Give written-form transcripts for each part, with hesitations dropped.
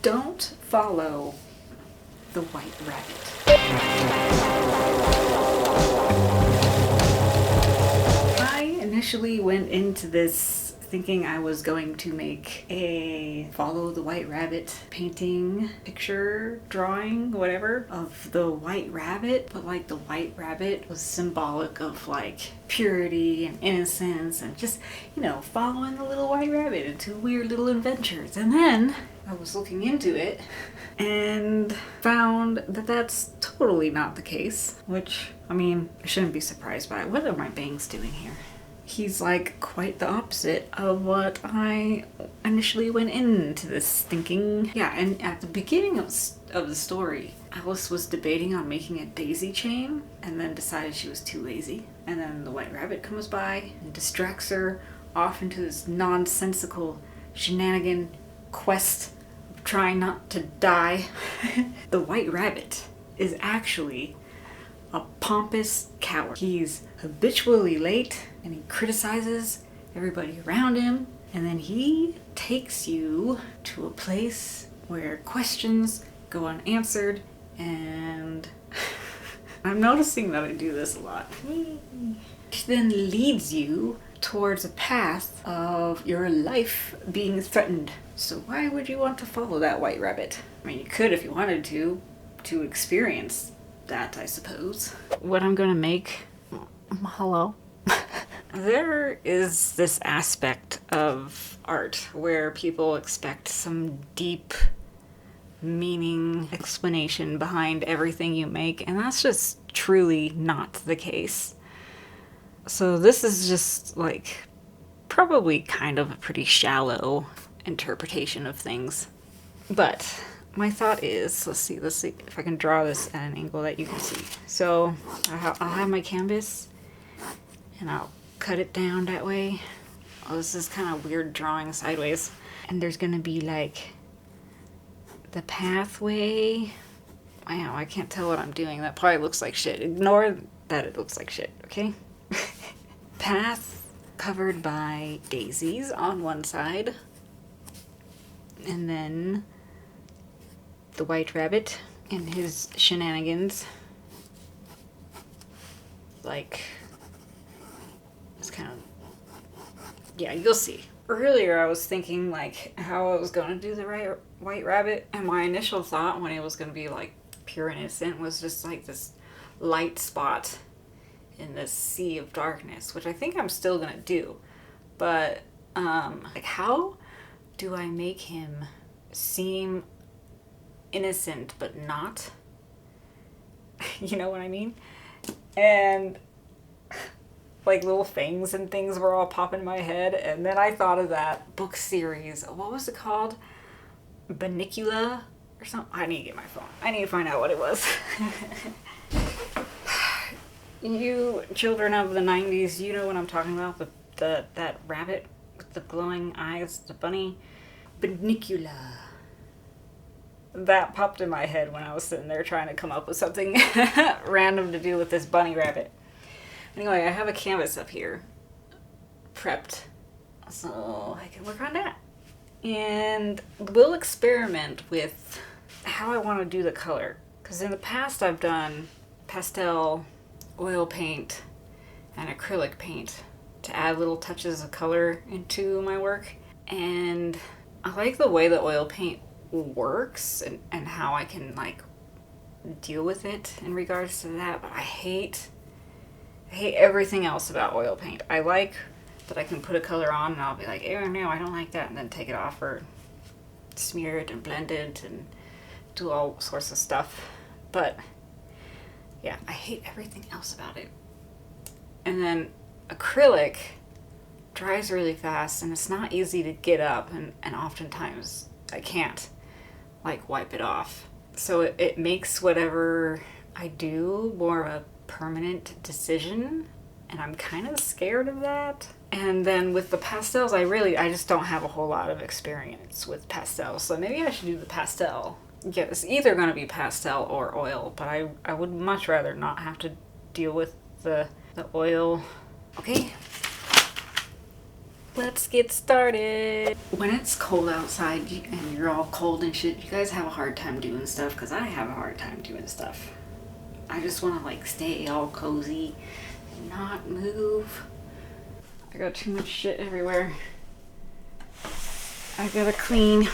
Don't follow the white rabbit. I initially went into this thinking I was going to make a follow the white rabbit painting, picture, drawing, whatever, of the white rabbit, but like the white rabbit was symbolic of like purity and innocence and just, you know, following the little white rabbit into weird little adventures. And then I was looking into it and found that that's totally not the case, which, I mean, I shouldn't be surprised by it. What are my bangs doing here? He's like quite the opposite of what I initially went into this thinking. Yeah, and at the beginning of the story, Alice was debating on making a daisy chain and then decided she was too lazy. And then the white rabbit comes by and distracts her off into this nonsensical shenanigan quest of trying not to die. The white rabbit is actually a pompous coward. He's habitually late and he criticizes everybody around him, and then he takes you to a place where questions go unanswered, and I'm noticing that I do this a lot. Which then leads you towards a path of your life being threatened. So why would you want to follow that white rabbit? I mean, you could if you wanted to experience that, I suppose. What I'm gonna make, hello? There is this aspect of art where people expect some deep meaning explanation behind everything you make, and that's just truly not the case. So this is just like probably kind of a pretty shallow interpretation of things. But my thought is, let's see if I can draw this at an angle that you can see. So I'll have my canvas and I'll cut it down that way. Oh, this is kind of weird drawing sideways. And there's gonna be like the pathway. Wow, I can't tell what I'm doing. That probably looks like shit. Ignore that it looks like shit, okay? Path covered by daisies on one side. And then the white rabbit and his shenanigans. Like, it's kind of, yeah, you'll see. Earlier I was thinking like how I was going to do the white rabbit, and my initial thought when it was going to be like pure innocent was just like this light spot in this sea of darkness, which I think I'm still going to do. But like, how do I make him seem innocent but not? You know what I mean? And like little fangs and things were all popping in my head, and then I thought of that book series. What was it called? Banicula or something? I need to get my phone. I need to find out what it was. You children of the 90s, you know what I'm talking about. That rabbit with the glowing eyes, the bunny. Banicula. That popped in my head when I was sitting there trying to come up with something random to do with this bunny rabbit. Anyway, I have a canvas up here prepped, so I can work on that. And we'll experiment with how I want to do the color. Because in the past I've done pastel, oil paint, and acrylic paint to add little touches of color into my work. And I like the way the oil paint works and how I can like deal with it in regards to that, but I hate everything else about oil paint. I like that I can put a color on and I'll be like, oh no, I don't like that, and then take it off or smear it and blend it and do all sorts of stuff. But yeah, I hate everything else about it. And then acrylic dries really fast and it's not easy to get up, and oftentimes I can't like wipe it off. So it makes whatever I do more of a permanent decision, and I'm kind of scared of that. And then with the pastels, I just don't have a whole lot of experience with pastels, so maybe I should do the pastel. Yeah, it's either going to be pastel or oil, but I would much rather not have to deal with the oil. Okay. Let's get started. When it's cold outside and you're all cold and shit, you guys have a hard time doing stuff, because I have a hard time doing stuff. I just want to like stay all cozy and not move. I got too much shit everywhere. I gotta clean.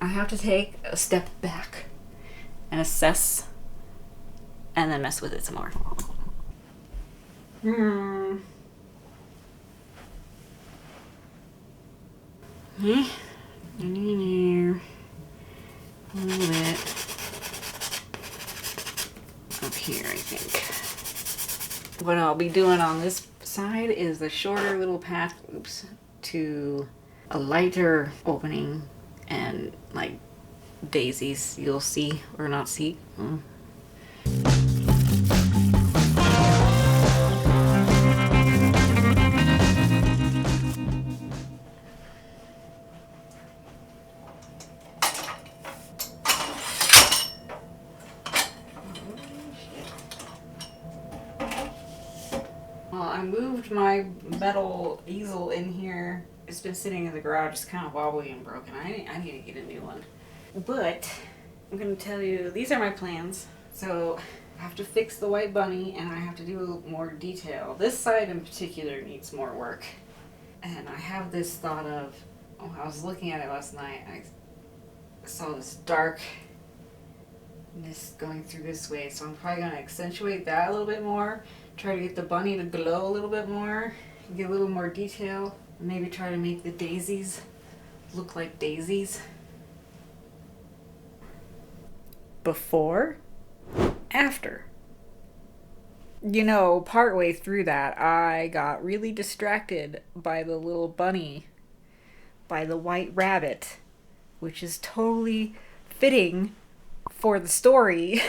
I have to take a step back and assess and then mess with it some more. A little bit up here, I think. What I'll be doing on this side is a shorter little path, to a lighter opening and like daisies you'll see or not see. Well, I moved my metal easel in here. It's been sitting in the garage. It's kind of wobbly and broken. I need to get a new one. But I'm going to tell you, these are my plans. So I have to fix the white bunny and I have to do more detail. This side in particular needs more work. And I have this thought of, I was looking at it last night. I saw this darkness going through this way. So I'm probably going to accentuate that a little bit more. Try to get the bunny to glow a little bit more. Get a little more detail. Maybe try to make the daisies look like daisies. Before, after. You know, partway through that, I got really distracted by the little bunny, by the white rabbit, which is totally fitting for the story.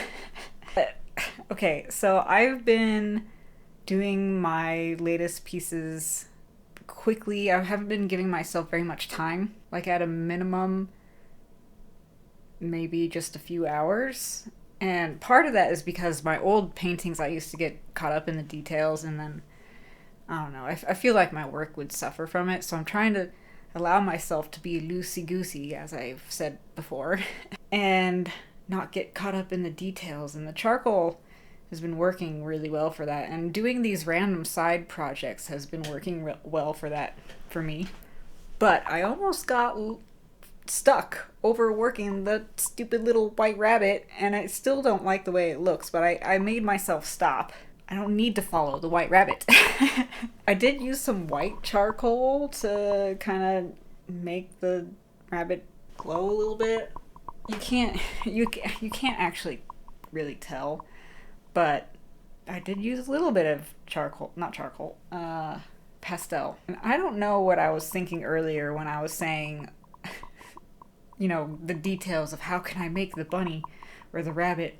Okay, so I've been doing my latest pieces quickly. I haven't been giving myself very much time, like at a minimum maybe just a few hours. And part of that is because my old paintings, I used to get caught up in the details, and then I don't know, I feel like my work would suffer from it. So I'm trying to allow myself to be loosey-goosey, as I've said before, and not get caught up in the details. And the charcoal has been working really well for that, and doing these random side projects has been working well for that for me. But I almost got stuck overworking the stupid little white rabbit, and I still don't like the way it looks, but I made myself stop. I don't need to follow the white rabbit. I did use some white charcoal to kind of make the rabbit glow a little bit. You can't actually really tell. But I did use a little bit of pastel. And I don't know what I was thinking earlier when I was saying, you know, the details of how can I make the bunny or the rabbit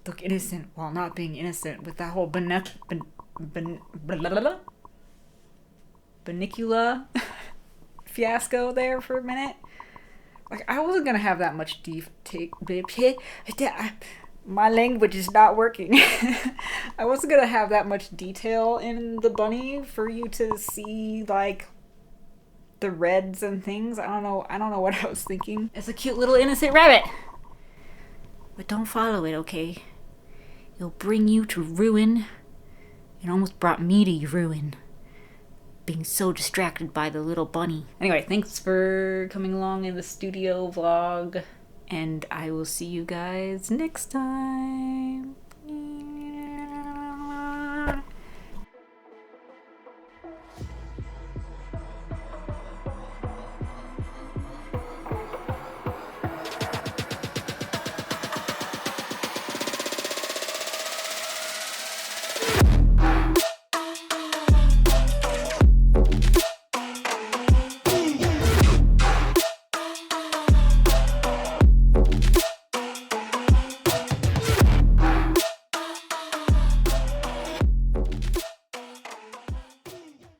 look innocent while not being innocent, with that whole Banicula fiasco there for a minute. Like, I wasn't gonna have that much my language is not working. I wasn't gonna have that much detail in the bunny for you to see, like, the reds and things. I don't know what I was thinking. It's a cute little innocent rabbit. But don't follow it, okay? It'll bring you to ruin. It almost brought me to ruin. Being so distracted by the little bunny. Anyway, thanks for coming along in the studio vlog. And I will see you guys next time.